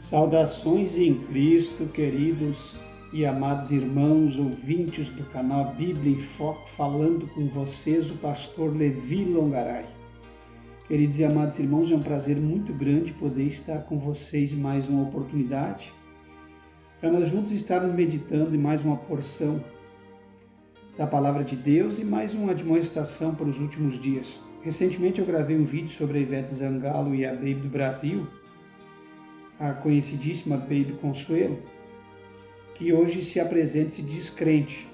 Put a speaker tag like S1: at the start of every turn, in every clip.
S1: Saudações em Cristo, queridos e amados irmãos, ouvintes do canal Bíblia em Foco, falando com vocês o pastor Levi Longaray. Queridos e amados irmãos, é um prazer muito grande poder estar com vocês em mais uma oportunidade, para nós juntos estarmos meditando em mais uma porção da Palavra de Deus e mais uma admoestação para os últimos dias. Recentemente eu gravei um vídeo sobre a Ivete Zangalo e a Baby do Brasil, a conhecidíssima Baby Consuelo, que hoje se apresenta e se diz crente.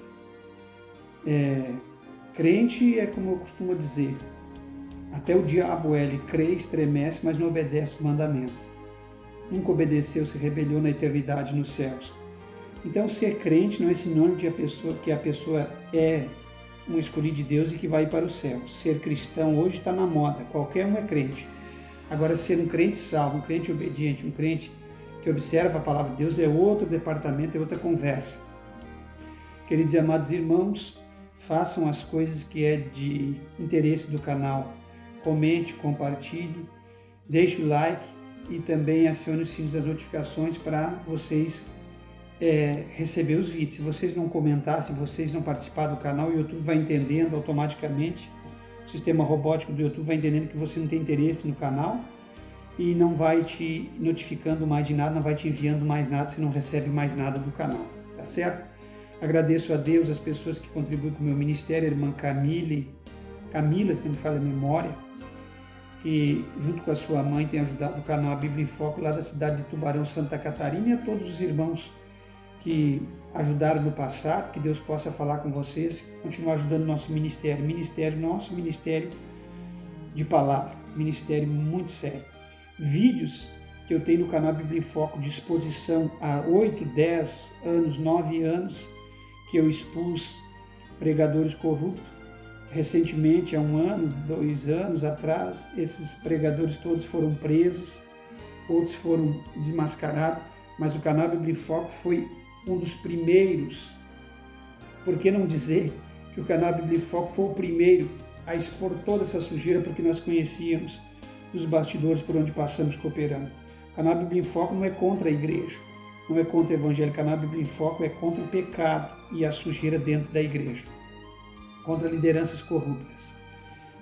S1: Crente é como eu costumo dizer, até o diabo ele crê, estremece, mas não obedece os mandamentos. Nunca obedeceu, se rebelou na eternidade nos céus. Então, ser crente não é sinônimo de que a pessoa é um escolhido de Deus e que vai para o céu. Ser cristão hoje está na moda, qualquer um é crente. Agora, ser um crente salvo, um crente obediente, um crente que observa a palavra de Deus é outro departamento, é outra conversa. Queridos e amados irmãos, façam as coisas que é de interesse do canal. Comente, compartilhe, deixe o like e também acione os sinos das notificações para vocês receber os vídeos. Se vocês não comentar, se vocês não participar do canal, o YouTube vai entendendo automaticamente. O sistema robótico do YouTube vai entendendo que você não tem interesse no canal e não vai te notificando mais de nada, não vai te enviando mais nada, você não recebe mais nada do canal, tá certo? Agradeço a Deus, as pessoas que contribuem com o meu ministério, a irmã Camila, se não me falha a memória, que junto com a sua mãe tem ajudado o canal A Bíblia em Foco lá da cidade de Tubarão, Santa Catarina, e a todos os irmãos que ajudaram no passado, que Deus possa falar com vocês, continuar ajudando o nosso ministério, ministério de palavra, ministério muito sério. Vídeos que eu tenho no canal Bíblia em Foco de exposição há 8, 10 anos, 9 anos, que eu expus pregadores corruptos. Recentemente, há 1 ano, 2 anos atrás, esses pregadores todos foram presos, outros foram desmascarados, mas o canal Bíblia em Foco foi um dos primeiros. Por que não dizer que o canal Bíblia em Foco foi o primeiro a expor toda essa sujeira, porque nós conhecíamos os bastidores por onde passamos cooperando. O canal Bíblia em Foco não é contra a igreja, não é contra o evangelho. O canal Bíblia em Foco é contra o pecado e a sujeira dentro da igreja, contra lideranças corruptas.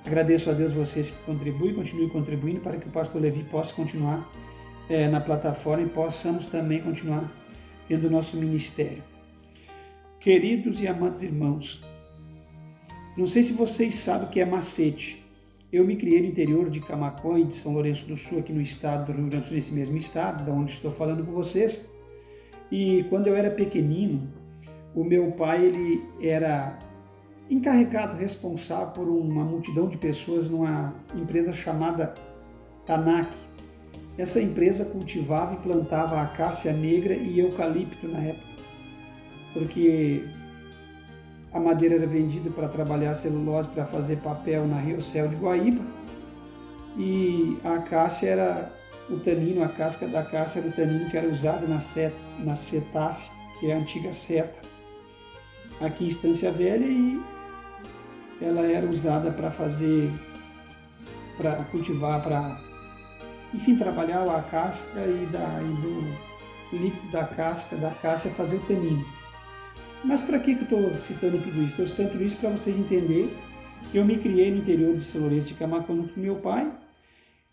S1: Agradeço a Deus vocês que contribuem, continuem contribuindo para que o pastor Levi possa continuar na plataforma e possamos também continuar tendo o nosso ministério. Queridos e amados irmãos, não sei se vocês sabem o que é macete. Eu me criei no interior de Camaquã e de São Lourenço do Sul, aqui no estado do Rio Grande do Sul, nesse mesmo estado, da onde estou falando com vocês. E quando eu era pequenino, o meu pai ele era encarregado, responsável por uma multidão de pessoas numa empresa chamada Tanac. Essa empresa cultivava e plantava acácia negra e eucalipto na época, porque a madeira era vendida para trabalhar celulose, para fazer papel na Riocel de Guaíba, e a acácia era o tanino, a casca da acácia era o tanino que era usado na Setaf, que é a antiga seta, aqui em Estância Velha, e ela era usada para cultivar, para trabalhar a casca e do líquido da casca da acácia fazer o tanino. Mas para que eu estou citando tudo isso? Estou citando tudo isso para vocês entenderem que eu me criei no interior de São Lourenço de Camaquã junto com meu pai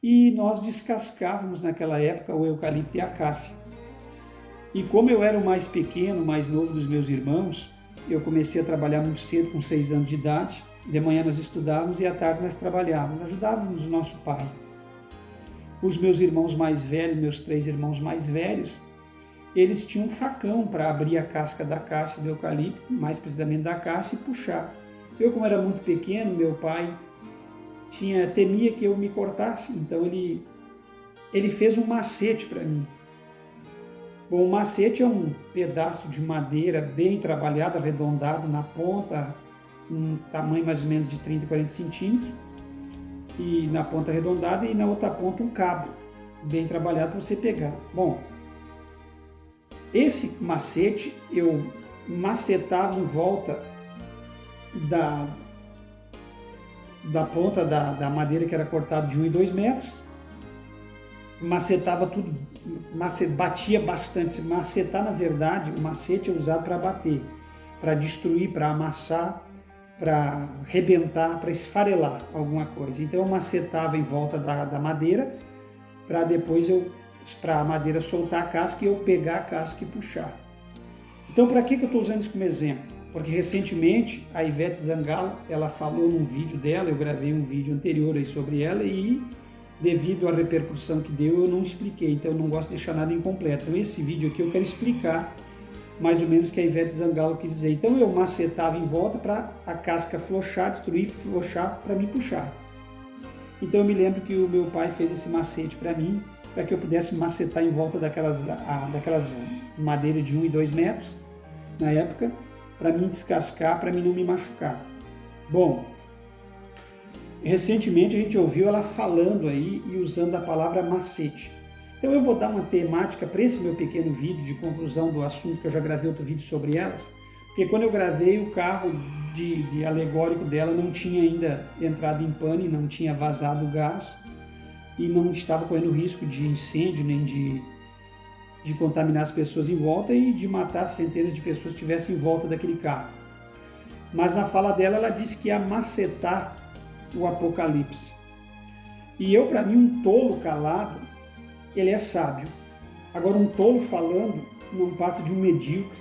S1: e nós descascávamos naquela época o eucalipto e a acácia. E como eu era o mais pequeno, mais novo dos meus irmãos, eu comecei a trabalhar muito cedo, com 6 anos de idade. De manhã nós estudávamos e à tarde nós trabalhávamos, ajudávamos o nosso pai. Os meus irmãos mais velhos, meus 3 irmãos mais velhos, eles tinham um facão para abrir a casca da acácia do eucalipto, mais precisamente da acácia, e puxar. Eu, como era muito pequeno, meu pai temia que eu me cortasse, então ele fez um macete para mim. Bom, o macete é um pedaço de madeira bem trabalhado, arredondado na ponta, um tamanho mais ou menos de 30, 40 centímetros, e na ponta arredondada, e na outra ponta um cabo bem trabalhado para você pegar. Bom, esse macete eu macetava em volta da ponta da madeira que era cortada de 1 e 2 metros, macetava tudo, batia bastante. Macetar, na verdade, o macete é usado para bater, para destruir, para amassar, para rebentar, para esfarelar alguma coisa. Então eu macetava em volta da madeira, para depois para a madeira soltar a casca e eu pegar a casca e puxar. Então, para que eu estou usando isso como exemplo? Porque recentemente a Ivete Zangalo, ela falou num vídeo dela, eu gravei um vídeo anterior aí sobre ela e devido à repercussão que deu, eu não expliquei, então eu não gosto de deixar nada incompleto. Então esse vídeo aqui eu quero explicar mais ou menos o que a Ivete Zangalo quis dizer. Então eu macetava em volta para a casca flochar, destruir, flochar para me puxar. Então eu me lembro que o meu pai fez esse macete para mim, para que eu pudesse macetar em volta daquelas madeiras de 1 e 2 metros, na época, para mim descascar, para mim não me machucar. Bom, recentemente a gente ouviu ela falando aí e usando a palavra macete. Então eu vou dar uma temática para esse meu pequeno vídeo de conclusão do assunto, que eu já gravei outro vídeo sobre elas, porque quando eu gravei o carro de alegórico dela não tinha ainda entrado em pane, não tinha vazado o gás e não estava correndo risco de incêndio nem de contaminar as pessoas em volta e de matar centenas de pessoas que estivessem em volta daquele carro. Mas na fala dela, ela disse que ia macetar o Apocalipse. E eu, para mim, um tolo calado, ele é sábio. Agora, um tolo falando não passa de um medíocre,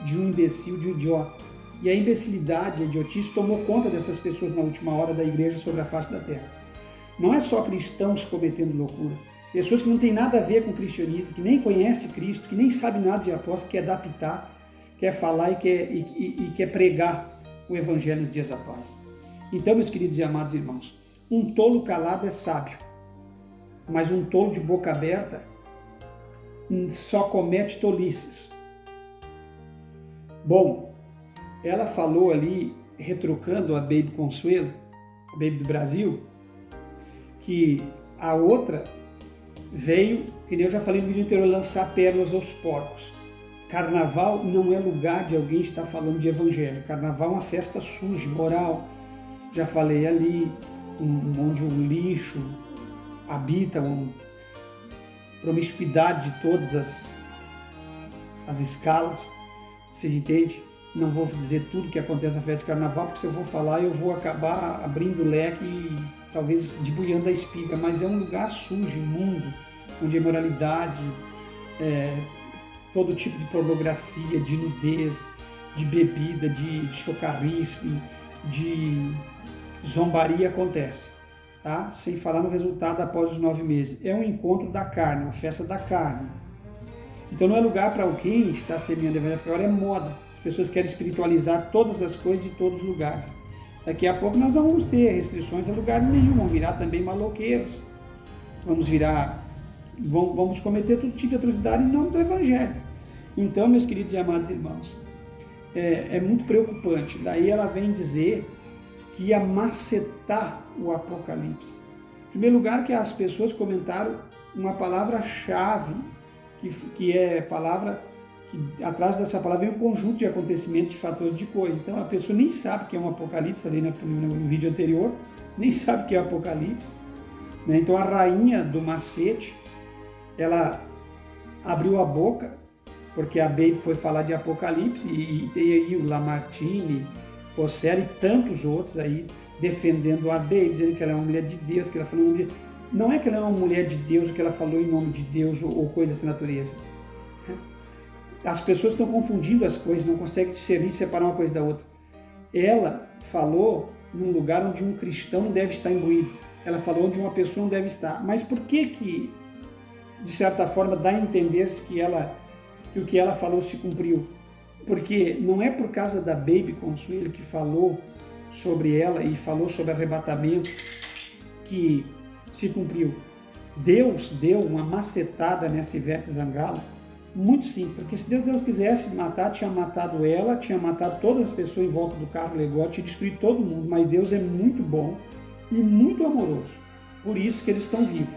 S1: de um imbecil, de um idiota. E a imbecilidade, a idiotice tomou conta dessas pessoas na última hora da igreja sobre a face da terra. Não é só cristãos cometendo loucura. Pessoas que não têm nada a ver com o cristianismo, que nem conhecem Cristo, que nem sabem nada de apóstolo, quer dar pitaco, quer falar e quer pregar o evangelho nos dias atuais. Então, meus queridos e amados irmãos, um tolo calado é sábio, mas um tolo de boca aberta só comete tolices. Bom, ela falou ali, retrucando a Baby Consuelo, a Baby do Brasil, que a outra veio, que nem eu já falei no vídeo anterior, lançar pérolas aos porcos. Carnaval não é lugar de alguém estar falando de evangelho. Carnaval é uma festa suja, moral. Já falei ali, onde o lixo habita, uma promiscuidade de todas as escalas. Você entende? Não vou dizer tudo que acontece na festa de carnaval, porque se eu for falar, eu vou acabar abrindo o leque e talvez debuiando a espiga, mas é um lugar sujo, imundo, onde a imoralidade, todo tipo de pornografia, de nudez, de bebida, de chocarrice, de zombaria acontece, tá? Sem falar no resultado após os 9 meses. É um encontro da carne, uma festa da carne. Então não é lugar para alguém estar semeando evangelho, porque agora é moda. As pessoas querem espiritualizar todas as coisas de todos os lugares. Daqui a pouco nós não vamos ter restrições a lugar nenhum, vão virar também maloqueiros. Vamos cometer todo tipo de atrocidade em nome do evangelho. Então, meus queridos e amados irmãos, é muito preocupante. Daí ela vem dizer que ia macetar o Apocalipse. Em primeiro lugar, que as pessoas comentaram uma palavra-chave, que é palavra, que atrás dessa palavra vem um conjunto de acontecimentos, de fatores, de coisas. Então a pessoa nem sabe o que é um Apocalipse, falei no vídeo anterior, nem sabe o que é Apocalipse. Né? Então a rainha do macete, ela abriu a boca, porque a Baby foi falar de Apocalipse, e tem aí o Lamartine, Cossera e tantos outros aí defendendo a Baby, dizendo que ela é uma mulher de Deus, que ela falou em nome de... Não é que ela é uma mulher de Deus, ou que ela falou em nome de Deus, ou coisa dessa natureza. As pessoas estão confundindo as coisas, não conseguem discernir e separar uma coisa da outra. Ela falou num lugar onde um cristão não deve estar imbuído. Ela falou onde uma pessoa não deve estar. Mas por que, de certa forma, dá a entender que o que ela falou se cumpriu? Porque não é por causa da Baby Consuelo que falou sobre ela e falou sobre arrebatamento que se cumpriu. Deus deu uma macetada nessa Ivete Zangalo, muito simples, porque se Deus quisesse matar, tinha matado ela, tinha matado todas as pessoas em volta do carro alegórico, tinha destruído todo mundo, mas Deus é muito bom e muito amoroso, por isso que eles estão vivos.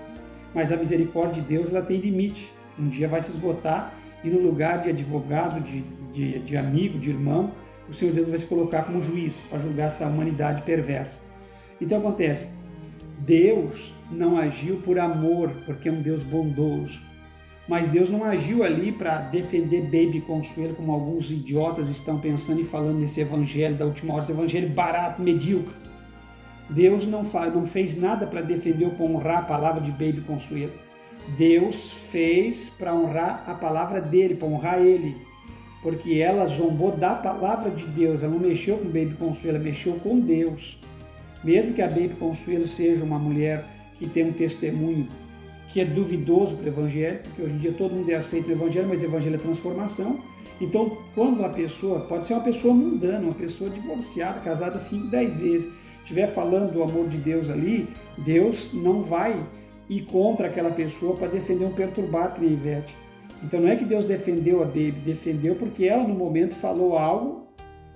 S1: Mas a misericórdia de Deus, ela tem limite, um dia vai se esgotar e no lugar de advogado, de amigo, de irmão, o Senhor Deus vai se colocar como juiz para julgar essa humanidade perversa. Então acontece, Deus não agiu por amor, porque é um Deus bondoso. Mas Deus não agiu ali para defender Baby Consuelo, como alguns idiotas estão pensando e falando nesse evangelho da última hora, esse evangelho barato, medíocre. Deus não fez nada para defender ou para honrar a palavra de Baby Consuelo. Deus fez para honrar a palavra dele, para honrar ele. Porque ela zombou da palavra de Deus, ela não mexeu com Baby Consuelo, ela mexeu com Deus. Mesmo que a Baby Consuelo seja uma mulher que tem um testemunho que é duvidoso para o Evangelho, porque hoje em dia todo mundo aceita o Evangelho, mas o Evangelho é transformação. Então, quando a pessoa, pode ser uma pessoa mundana, uma pessoa divorciada, casada 5, 10 vezes, estiver falando do amor de Deus ali, Deus não vai ir contra aquela pessoa para defender um perturbado que nem Ivete. Então não é que Deus defendeu a Baby, defendeu porque ela no momento falou algo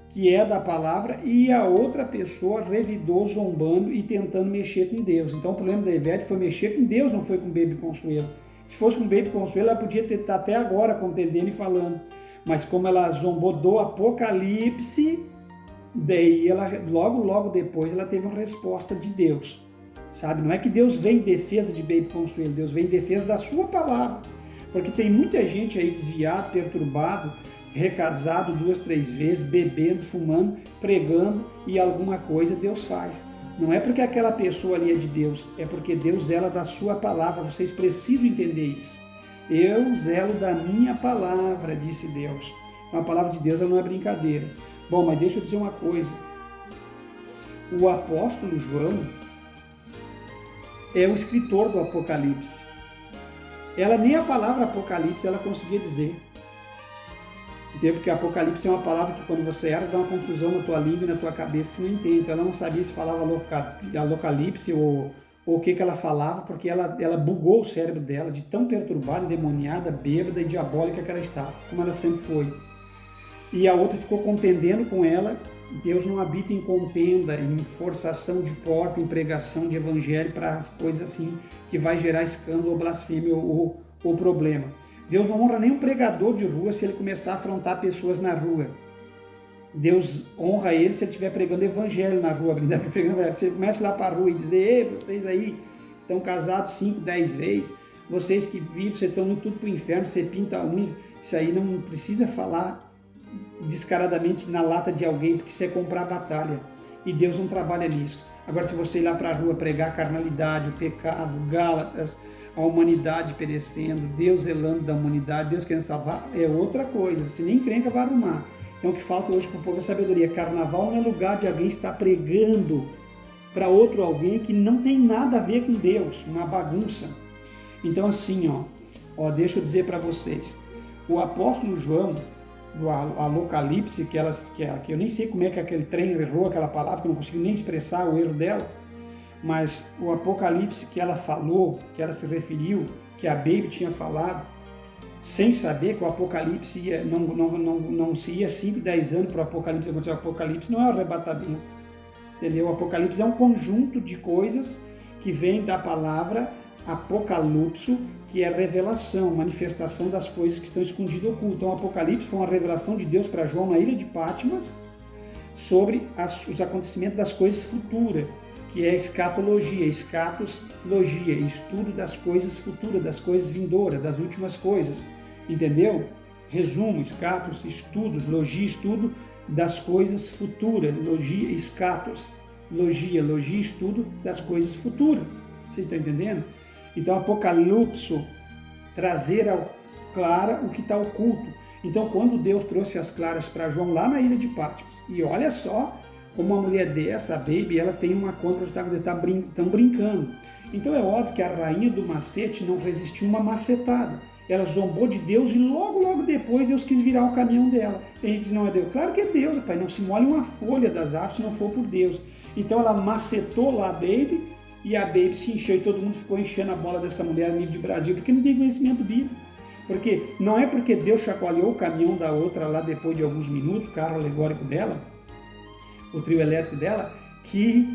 S1: que é da palavra e a outra pessoa revidou zombando e tentando mexer com Deus. Então o problema da Ivete foi mexer com Deus, não foi com Baby Consuelo. Se fosse com Baby Consuelo, ela podia estar até agora contendendo e falando. Mas como ela zombou do Apocalipse, daí ela, logo depois ela teve uma resposta de Deus. Sabe? Não é que Deus vem em defesa de Baby Consuelo, Deus vem em defesa da sua palavra. Porque tem muita gente aí desviado, perturbado, recasado 2, 3 vezes, bebendo, fumando, pregando e alguma coisa Deus faz. Não é porque aquela pessoa ali é de Deus, é porque Deus zela da sua palavra. Vocês precisam entender isso. Eu zelo da minha palavra, disse Deus. A palavra de Deus ela não é brincadeira. Bom, mas deixa eu dizer uma coisa. O apóstolo João é o escritor do Apocalipse. Ela nem a palavra Apocalipse ela conseguia dizer. Entendeu? Porque Apocalipse é uma palavra que quando você erra dá uma confusão na tua língua e na tua cabeça, você não entende. Então, ela não sabia se falava Localipse ou o que ela falava, porque ela bugou o cérebro dela de tão perturbada, endemoniada, bêbada e diabólica que ela estava, como ela sempre foi. E a outra ficou contendendo com ela. Deus não habita em contenda, em forçação de porta, em pregação de evangelho para as coisas assim que vai gerar escândalo ou blasfêmia ou problema. Deus não honra nem um pregador de rua se ele começar a afrontar pessoas na rua. Deus honra ele se ele estiver pregando evangelho na rua. Você começa lá para a rua e dizer: ei, vocês aí que estão casados 5, 10 vezes, vocês que vivem, vocês estão indo tudo para o inferno, você pinta a unha. Isso aí não precisa falar descaradamente na lata de alguém, porque isso é comprar batalha. E Deus não trabalha nisso. Agora, se você ir lá para a rua pregar a carnalidade, o pecado, Gálatas, a humanidade perecendo, Deus zelando da humanidade, Deus querendo salvar, é outra coisa. Você nem encrenca vai arrumar. Então o que falta hoje para o povo é sabedoria. Carnaval não é lugar de alguém estar pregando para outro alguém que não tem nada a ver com Deus, uma bagunça. Então assim, deixa eu dizer para vocês, o apóstolo João, do Apocalipse, que eu nem sei como é que aquele trem errou aquela palavra, que eu não consigo nem expressar o erro dela, mas o Apocalipse que ela falou, que ela se referiu, que a Baby tinha falado, sem saber que o Apocalipse não se ia 5, 10 anos para o Apocalipse acontecer. O Apocalipse não é o arrebatamento, entendeu? O Apocalipse é um conjunto de coisas que vem da palavra apocalipso, que é revelação, manifestação das coisas que estão escondidas ocultas. Então o Apocalipse foi uma revelação de Deus para João na ilha de Patmos sobre os acontecimentos das coisas futuras, que é escatologia, escatologia, estudo das coisas futuras, das coisas vindouras, das últimas coisas, entendeu? Resumo, escatos, estudos, logia, estudo das coisas futuras, logia, escatos, logia, estudo das coisas futuras. Vocês estão entendendo? Então, apocalipso, trazer ao clara o que está oculto. Então, quando Deus trouxe as claras para João lá na ilha de Patmos, e olha só como uma mulher dessa, a Baby, ela tem uma conta, estão brincando. Então, é óbvio que a rainha do macete não resistiu uma macetada. Ela zombou de Deus e logo depois Deus quis virar o caminhão dela. Tem gente que diz, não é Deus. Claro que é Deus, rapaz. Não se molhe uma folha das árvores se não for por Deus. Então, ela macetou lá a Baby, e a Baby se encheu e todo mundo ficou enchendo a bola dessa mulher a nível de Brasil, porque não tem conhecimento bíblico. Porque não é porque Deus chacoalhou o caminhão da outra lá depois de alguns minutos, o carro alegórico dela, o trio elétrico dela, que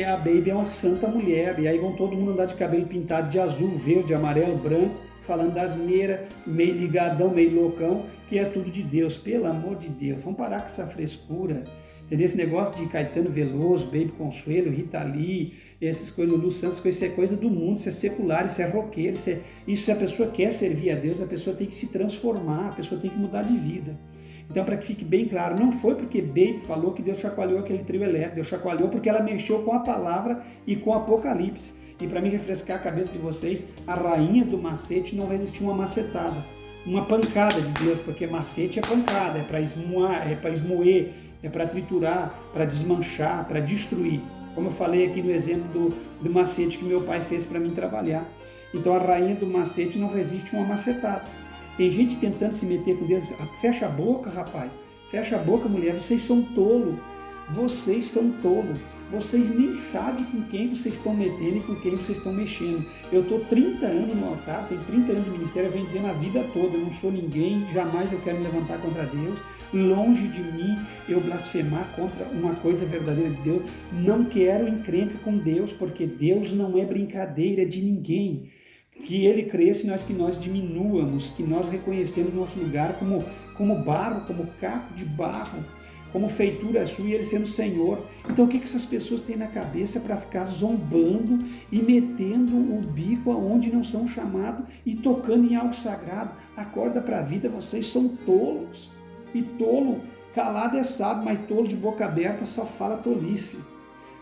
S1: a Baby é uma santa mulher. E aí vão todo mundo andar de cabelo pintado de azul, verde, amarelo, branco, falando das asneira, meio ligadão, meio loucão, que é tudo de Deus. Pelo amor de Deus, vamos parar com essa frescura. Entendeu? Esse negócio de Caetano Veloso, Baby Consuelo, Rita Lee, essas coisas, Lulu Santos, isso é coisa do mundo, isso é secular, isso é roqueiro, isso se a pessoa quer servir a Deus, a pessoa tem que se transformar, a pessoa tem que mudar de vida. Então, para que fique bem claro, não foi porque Baby falou que Deus chacoalhou aquele trio elétrico, Deus chacoalhou porque ela mexeu com a palavra e com o Apocalipse. E para me refrescar a cabeça de vocês, a rainha do macete não resistiu a uma macetada, uma pancada de Deus, porque macete é pancada, é para esmoer, é para triturar, para desmanchar, para destruir. Como eu falei aqui no exemplo do macete que meu pai fez para mim trabalhar. Então a rainha do macete não resiste a uma macetada. Tem gente tentando se meter com Deus. Fecha a boca, rapaz. Fecha a boca, mulher. Vocês são tolo. Vocês são tolo. Vocês nem sabem com quem vocês estão metendo e com quem vocês estão mexendo. Eu estou 30 anos no altar, tenho 30 anos de ministério, eu venho dizendo a vida toda, eu não sou ninguém, jamais eu quero me levantar contra Deus. Longe de mim eu blasfemar contra uma coisa verdadeira de Deus. Não quero encrenca com Deus, porque Deus não é brincadeira de ninguém. Que Ele cresça e que nós diminuamos, que nós reconhecemos nosso lugar como barro, como caco de barro, como feitura sua e Ele sendo Senhor. Então o que essas pessoas têm na cabeça para ficar zombando e metendo o bico aonde não são chamados e tocando em algo sagrado? Acorda para a vida, vocês são tolos. E tolo, calado é sábio, mas tolo de boca aberta só fala tolice.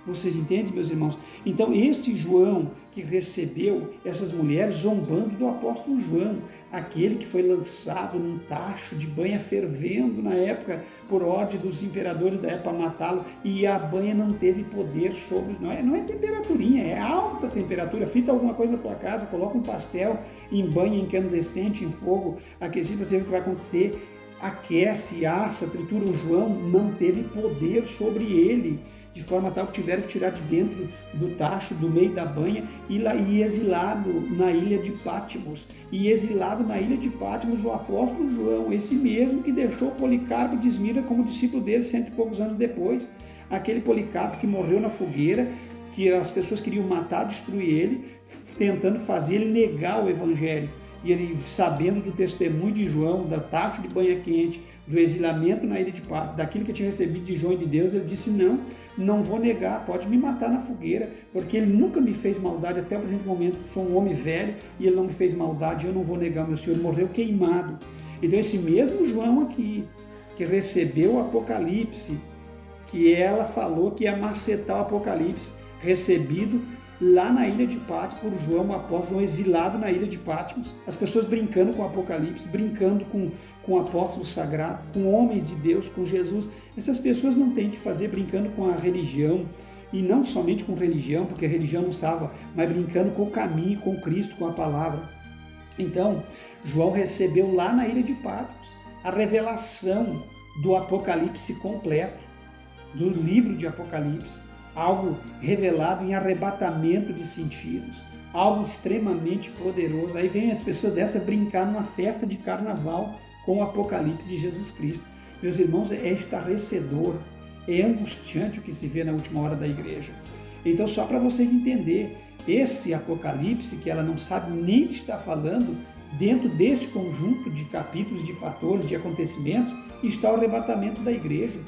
S1: Vocês entendem, meus irmãos? Então, este João que recebeu essas mulheres zombando do apóstolo João, aquele que foi lançado num tacho de banha fervendo na época, por ordem dos imperadores da época, para matá-lo, e a banha não teve poder sobre... Não é temperaturinha, é alta temperatura. Frita alguma coisa na tua casa, coloca um pastel em banha incandescente, em fogo aquecido, você vê o que vai acontecer. Aquece, assa, tritura. O João não teve poder sobre ele, de forma tal que tiveram que tirar de dentro do tacho, do meio da banha, e exilado na ilha de Patmos. E exilado na ilha de Patmos o apóstolo João, esse mesmo que deixou Policarpo de Esmirna como discípulo dele 100 e poucos anos depois. Aquele Policarpo que morreu na fogueira, que as pessoas queriam matar, destruir ele, tentando fazer ele negar o evangelho. E ele, sabendo do testemunho de João, da taxa de banha quente, do exilamento na ilha de Patmos, daquilo que tinha recebido de João e de Deus, ele disse, não vou negar, pode me matar na fogueira, porque ele nunca me fez maldade até o presente momento. Sou um homem velho e ele não me fez maldade, eu não vou negar meu Senhor. Ele morreu queimado. Então esse mesmo João aqui, que recebeu o Apocalipse, que ela falou que ia macetar o Apocalipse, recebido lá na ilha de Patmos por João, o apóstolo exilado na ilha de Patmos, as pessoas brincando com o Apocalipse, brincando com o apóstolo sagrado, com homens de Deus, com Jesus. Essas pessoas não têm que fazer brincando com a religião, e não somente com religião, porque a religião não salva, mas brincando com o caminho, com Cristo, com a palavra. Então, João recebeu lá na ilha de Patmos a revelação do Apocalipse completo, do livro de Apocalipse, algo revelado em arrebatamento de sentidos, algo extremamente poderoso. Aí vem as pessoas dessa brincar numa festa de carnaval com o Apocalipse de Jesus Cristo. Meus irmãos, é estarrecedor, é angustiante o que se vê na última hora da igreja. Então, só para vocês entenderem, esse Apocalipse, que ela não sabe nem o que está falando, dentro desse conjunto de capítulos, de fatores, de acontecimentos, está o arrebatamento da igreja.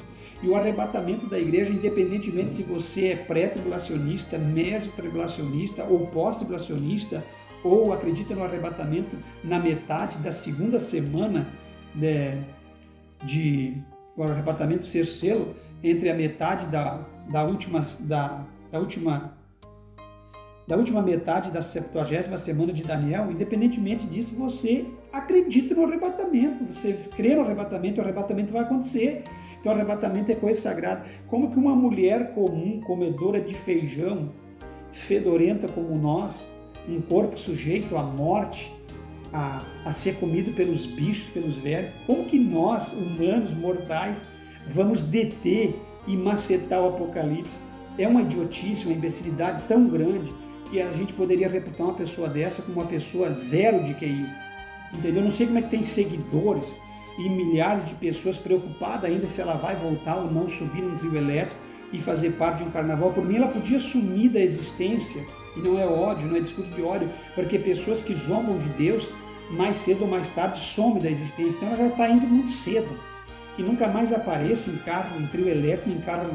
S1: E o arrebatamento da igreja, independentemente se você é pré-tribulacionista, meso-tribulacionista ou pós-tribulacionista, ou acredita no arrebatamento na metade da segunda semana o arrebatamento ser selo, entre a metade da última metade da 70ª semana de Daniel, independentemente disso, você acredita no arrebatamento, você crê no arrebatamento, o arrebatamento vai acontecer. Então o arrebatamento é coisa sagrada. Como que uma mulher comum, comedora de feijão, fedorenta como nós, um corpo sujeito à morte, a ser comido pelos bichos, pelos velhos, como que nós, humanos, mortais, vamos deter e macetar o Apocalipse? É uma idiotice, uma imbecilidade tão grande que a gente poderia reputar uma pessoa dessa como uma pessoa zero de QI. Entendeu? Não sei como é que tem seguidores e milhares de pessoas preocupadas ainda se ela vai voltar ou não, subir num trio elétrico e fazer parte de um carnaval. Por mim, ela podia sumir da existência, e não é ódio, não é discurso de ódio, porque pessoas que zombam de Deus, mais cedo ou mais tarde, somem da existência. Então ela já está indo muito cedo. que nunca mais apareça em carro, em trio elétrico, em carro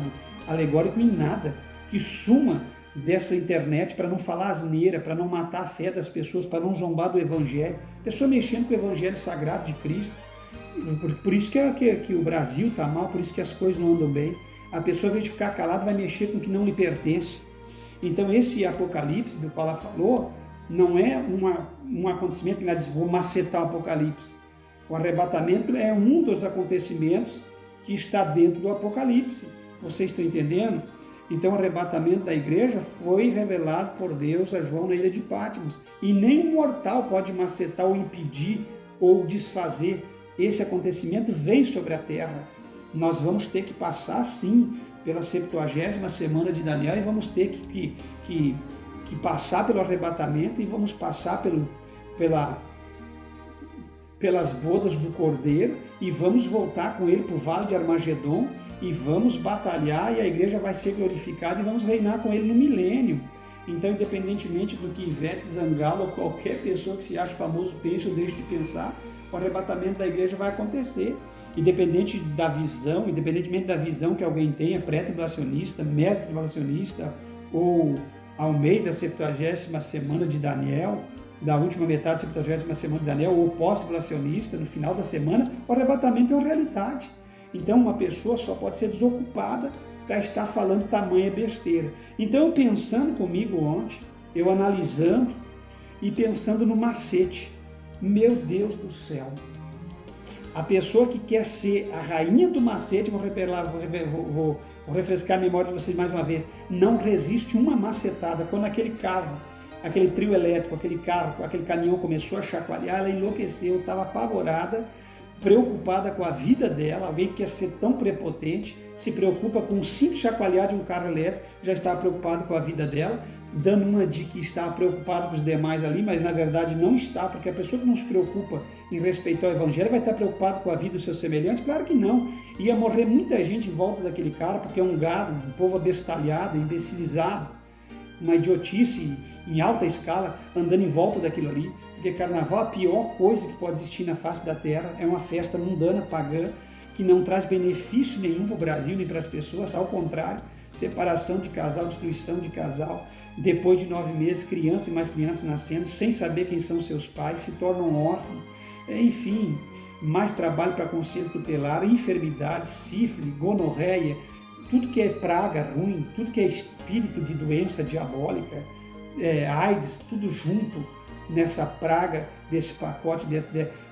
S1: alegórico, em nada, que suma dessa internet para não falar asneira, para não matar a fé das pessoas, para não zombar do Evangelho. Pessoa mexendo com o Evangelho sagrado de Cristo. Por isso que o Brasil está mal, por isso que as coisas não andam bem. A pessoa, ao invés de ficar calada, vai mexer com o que não lhe pertence. Então, esse Apocalipse do qual ela falou, não é um acontecimento que ela diz, vou macetar o Apocalipse. O arrebatamento é um dos acontecimentos que está dentro do Apocalipse. Vocês estão entendendo? Então, o arrebatamento da igreja foi revelado por Deus a João na ilha de Patmos. E nenhum mortal pode macetar ou impedir ou desfazer. Esse acontecimento vem sobre a terra. Nós vamos ter que passar, sim, pela 70ª semana de Daniel e vamos ter que passar pelo arrebatamento e vamos passar pelas bodas do Cordeiro e vamos voltar com ele para o Vale de Armagedon e vamos batalhar e a igreja vai ser glorificada e vamos reinar com ele no milênio. Então, independentemente do que Ivete Zangalo ou qualquer pessoa que se acha famoso pense ou deixe de pensar, o arrebatamento da igreja vai acontecer. Independentemente da visão que alguém tenha, pré-tribulacionista, mestre-tribulacionista ou ao meio da 70ª semana de Daniel, da última metade da 70ª semana de Daniel, ou pós-tribulacionista, no final da semana, o arrebatamento é uma realidade. Então, uma pessoa só pode ser desocupada para estar falando tamanha besteira. Então, eu pensando comigo ontem, eu analisando e pensando no macete. Meu Deus do céu! A pessoa que quer ser a rainha do macete, vou refrescar a memória de vocês mais uma vez, não resiste uma macetada. Quando aquele carro, aquele trio elétrico, aquele caminhão começou a chacoalhar, ela enlouqueceu, estava apavorada, preocupada com a vida dela. Alguém que quer ser tão prepotente, se preocupa com o simples chacoalhar de um carro elétrico, já estava preocupado com a vida dela, dando uma de que estava preocupado com os demais ali, mas na verdade não está, porque a pessoa que não se preocupa em respeitar o Evangelho vai estar preocupada com a vida dos seus semelhantes? Claro que não. Ia morrer muita gente em volta daquele cara, porque é um gado, um povo abestalhado, imbecilizado, uma idiotice em alta escala, andando em volta daquilo ali, porque carnaval, a pior coisa que pode existir na face da terra, é uma festa mundana, pagã, que não traz benefício nenhum para o Brasil, nem para as pessoas, ao contrário, separação de casal, destruição de casal, depois de 9 meses, crianças e mais crianças nascendo, sem saber quem são seus pais, se tornam órfãos, enfim, mais trabalho para conselho tutelar, enfermidade, sífilis, gonorreia, tudo que é praga ruim, tudo que é espírito de doença diabólica, AIDS, tudo junto nessa praga desse pacote,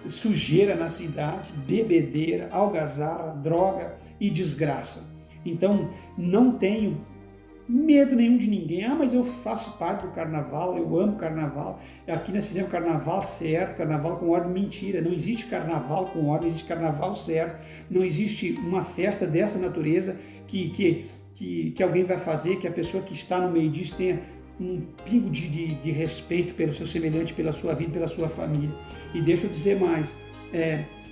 S1: sujeira na cidade, bebedeira, algazarra, droga e desgraça. Então, não tenho medo nenhum de ninguém. Mas eu faço parte do carnaval, eu amo carnaval. Aqui nós fizemos carnaval certo, carnaval com ordem. Mentira, não existe carnaval com ordem, existe carnaval certo. Não existe uma festa dessa natureza que alguém vai fazer, que a pessoa que está no meio disso tenha um pingo de respeito pelo seu semelhante, pela sua vida, pela sua família. E deixa eu dizer mais,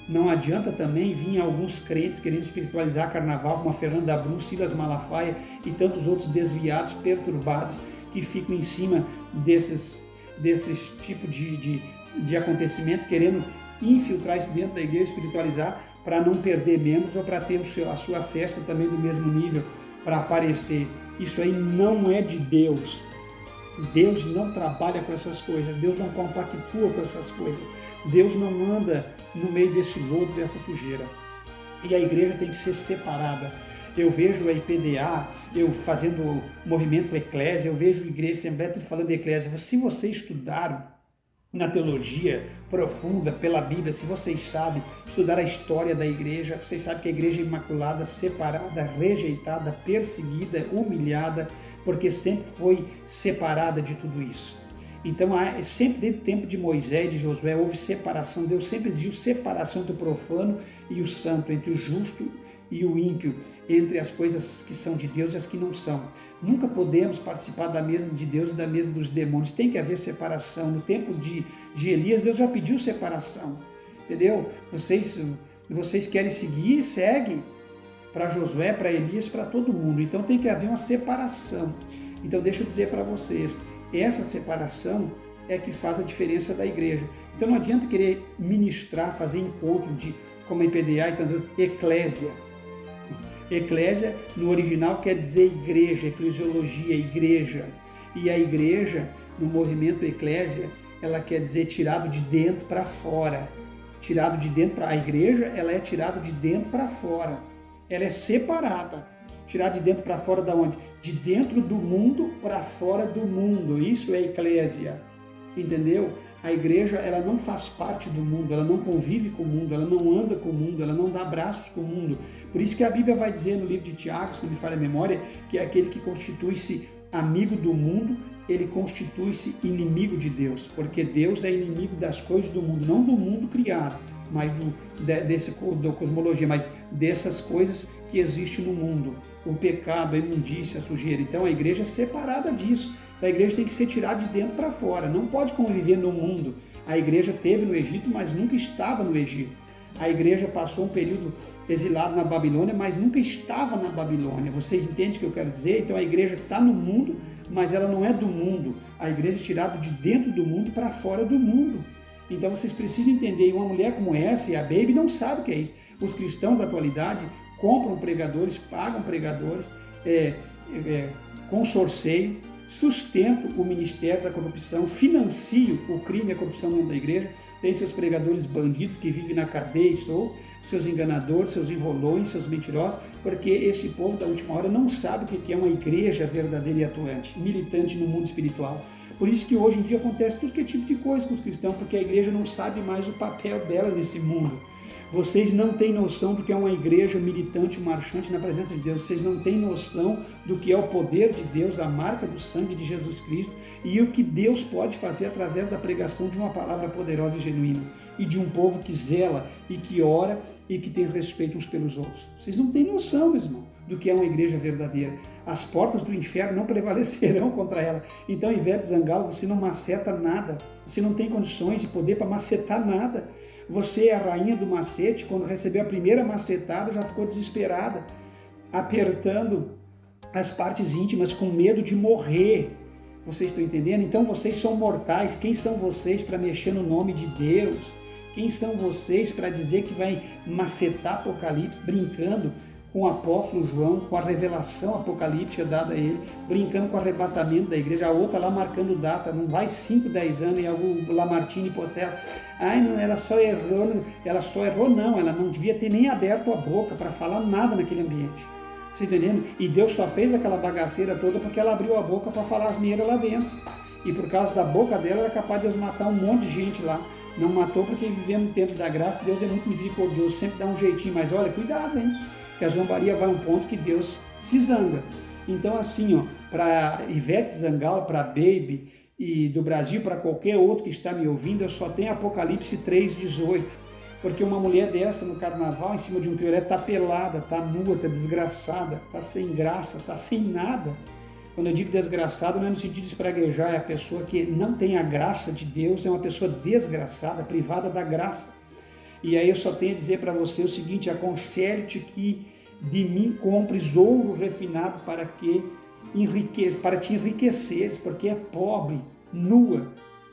S1: não adianta também vir alguns crentes querendo espiritualizar carnaval, como a Fernanda Brum, Silas Malafaia e tantos outros desviados, perturbados, que ficam em cima desses tipos de acontecimento, querendo infiltrar isso dentro da igreja, espiritualizar, para não perder membros ou para ter a sua festa também do mesmo nível, para aparecer. Isso aí não é de Deus. Deus não trabalha com essas coisas, Deus não compactua com essas coisas, Deus não anda no meio desse lodo, dessa sujeira. E a igreja tem que ser separada. Eu vejo a IPDA, eu fazendo movimento eclésia, eu vejo a igreja, Assembleia, tudo falando de eclésia. Se vocês estudaram na teologia profunda, pela Bíblia, se vocês sabem estudar a história da igreja, vocês sabem que a igreja é imaculada, separada, rejeitada, perseguida, humilhada, porque sempre foi separada de tudo isso. Então, sempre desde o tempo de Moisés e de Josué, houve separação. Deus sempre exigiu separação entre o profano e o santo, entre o justo e o ímpio, entre as coisas que são de Deus e as que não são. Nunca podemos participar da mesa de Deus e da mesa dos demônios. Tem que haver separação. No tempo de Elias, Deus já pediu separação. Entendeu? Vocês querem seguir, segue. Para Josué, para Elias, para todo mundo. Então tem que haver uma separação. Então deixa eu dizer para vocês, essa separação é que faz a diferença da igreja. Então não adianta querer ministrar, fazer encontro como em PDA e tantas, eclésia. Eclésia, no original, quer dizer igreja, eclesiologia, igreja. E a igreja, no movimento eclésia, ela quer dizer tirado de dentro para fora. Tirado de dentro para... A igreja, ela é tirada de dentro para fora. Ela é separada. Tirada de dentro para fora da onde? De dentro do mundo para fora do mundo. Isso é eclésia. Entendeu? A igreja, ela não faz parte do mundo, ela não convive com o mundo, ela não anda com o mundo, ela não dá abraços com o mundo. Por isso que a Bíblia vai dizer no livro de Tiago, se não me falha a memória, que é aquele que constitui-se amigo do mundo, ele constitui-se inimigo de Deus, porque Deus é inimigo das coisas do mundo, não do mundo criado, mas da cosmologia, mas dessas coisas que existem no mundo, o pecado, a imundícia, a sujeira. Então a igreja é separada disso. A igreja tem que ser tirada de dentro para fora, não pode conviver no mundo. A igreja teve no Egito, mas nunca estava no Egito. A igreja passou um período exilado na Babilônia, mas nunca estava na Babilônia. Vocês entendem o que eu quero dizer? Então a igreja está no mundo, mas ela não é do mundo. A igreja é tirada de dentro do mundo para fora do mundo. Então vocês precisam entender, e uma mulher como essa, e a Baby não sabe o que é isso. Os cristãos da atualidade compram pregadores, pagam pregadores, com sorteio, sustento o ministério da corrupção, financio o crime e a corrupção dentro da igreja, tem seus pregadores bandidos que vivem na cadeia e soltos, seus enganadores, seus enrolões, seus mentirosos, porque este povo da última hora não sabe o que é uma igreja verdadeira e atuante, militante no mundo espiritual. Por isso que hoje em dia acontece tudo que é tipo de coisa com os cristãos, porque a igreja não sabe mais o papel dela nesse mundo. Vocês não têm noção do que é uma igreja militante, marchante na presença de Deus. Vocês não têm noção do que é o poder de Deus, a marca do sangue de Jesus Cristo e o que Deus pode fazer através da pregação de uma palavra poderosa e genuína e de um povo que zela e que ora e que tem respeito uns pelos outros. Vocês não têm noção, meu irmão, do que é uma igreja verdadeira. As portas do inferno não prevalecerão contra ela. Então, Ivete Zangalo, você não maceta nada. Você não tem condições de poder para macetar nada. Você é a rainha do macete, quando recebeu a primeira macetada já ficou desesperada, apertando as partes íntimas com medo de morrer. Vocês estão entendendo? Então vocês são mortais. Quem são vocês para mexer no nome de Deus? Quem são vocês para dizer que vai macetar Apocalipse brincando com o apóstolo João, com a revelação apocalíptica dada a ele, brincando com o arrebatamento da igreja, a outra lá marcando data, não vai 5, 10 anos, e o Lamartine Possela, não, ela só errou não, ela não devia ter nem aberto a boca para falar nada naquele ambiente, você entendendo? E Deus só fez aquela bagaceira toda porque ela abriu a boca para falar asneira lá dentro, e por causa da boca dela era capaz de Deus matar um monte de gente lá. Não matou porque vivendo no tempo da graça, Deus é muito misericordioso, sempre dá um jeitinho, mas olha, cuidado, hein? Que a zombaria vai a um ponto que Deus se zanga. Então assim, para Ivete Zangalo, para Baby e do Brasil, para qualquer outro que está me ouvindo, eu só tenho Apocalipse 3:18, porque uma mulher dessa no carnaval, em cima de um trio, está pelada, está nua, está desgraçada, está sem graça, está sem nada. Quando eu digo desgraçada, não é no sentido de espraguejar, é a pessoa que não tem a graça de Deus, é uma pessoa desgraçada, privada da graça. E aí eu só tenho a dizer para você o seguinte: aconselho-te que de mim compres ouro refinado para te enriqueceres, porque é pobre, nua,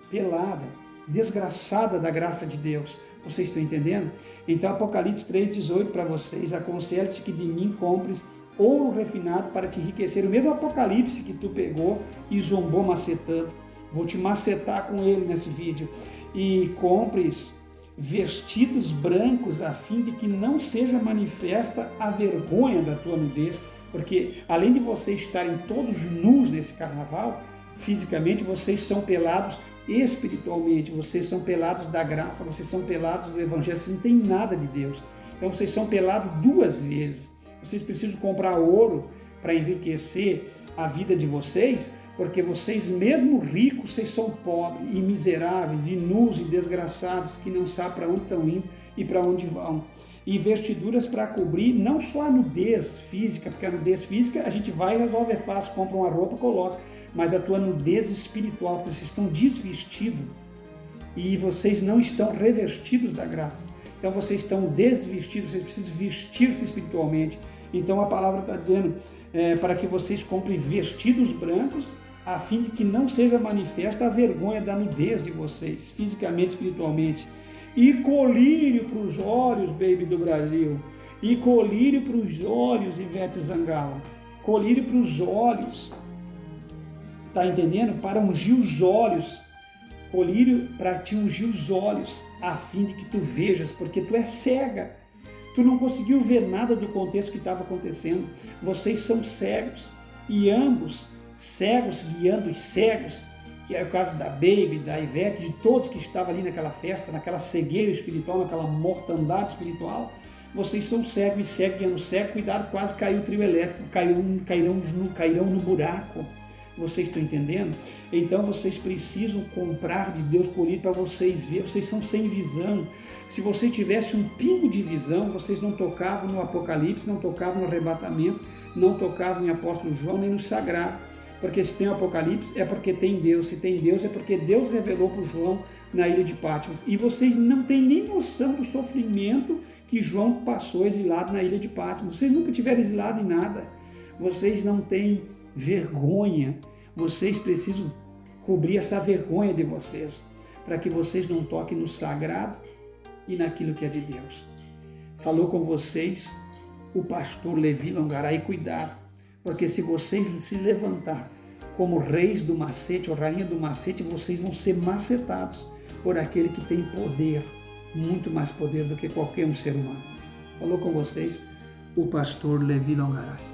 S1: pelada, desgraçada da graça de Deus. Vocês estão entendendo? Então Apocalipse 3:18 para vocês: aconselho-te que de mim compres ouro refinado para te enriquecer. O mesmo Apocalipse que tu pegou e zombou macetando, vou te macetar com ele nesse vídeo. E compres vestidos brancos, a fim de que não seja manifesta a vergonha da tua nudez, porque além de vocês estarem todos nus nesse carnaval, fisicamente vocês são pelados espiritualmente, vocês são pelados da graça, vocês são pelados do evangelho, vocês não têm nada de Deus, então vocês são pelados 2 vezes. Vocês precisam comprar ouro para enriquecer a vida de vocês, porque vocês, mesmo ricos, vocês são pobres e miseráveis e nus e desgraçados, que não sabem para onde estão indo e para onde vão. E vestiduras para cobrir não só a nudez física, porque a nudez física a gente vai e resolve, é fácil, compra uma roupa, coloca, mas a tua nudez espiritual, porque vocês estão desvestidos e vocês não estão revestidos da graça. Então vocês estão desvestidos, vocês precisam vestir-se espiritualmente. Então a palavra está dizendo para que vocês comprem vestidos brancos, a fim de que não seja manifesta a vergonha da nudez de vocês, fisicamente, espiritualmente. E colírio para os olhos, baby do Brasil. E colírio para os olhos, Ivete Zangalo. Colírio para os olhos. Tá entendendo? Para ungir os olhos. Colírio para te ungir os olhos, a fim de que tu vejas, porque tu é cega. Tu não conseguiu ver nada do contexto que estava acontecendo. Vocês são cegos. E ambos, cegos guiando os cegos, que é o caso da Baby, da Ivete, de todos que estavam ali naquela festa, naquela cegueira espiritual, naquela mortandade espiritual. Vocês são cegos e cegos guiando cego. Cuidado, quase caiu o trio elétrico, cairão no buraco. Vocês estão entendendo? Então vocês precisam comprar de Deus colírio para vocês ver. Vocês são sem visão. Se você tivesse um pingo de visão, vocês não tocavam no Apocalipse, não tocavam no arrebatamento, não tocavam em Apóstolo João, nem no Sagrado. Porque se tem o Apocalipse, é porque tem Deus. Se tem Deus, é porque Deus revelou para o João na ilha de Patmos. E vocês não têm nem noção do sofrimento que João passou exilado na ilha de Patmos. Vocês nunca tiveram exilado em nada. Vocês não têm vergonha. Vocês precisam cobrir essa vergonha de vocês, para que vocês não toquem no sagrado e naquilo que é de Deus. Falou com vocês o pastor Levi Longaray, cuidado, porque se vocês se levantar como reis do macete ou rainha do macete, vocês vão ser macetados por aquele que tem poder, muito mais poder do que qualquer um ser humano. Falou com vocês o pastor Levi Longaray.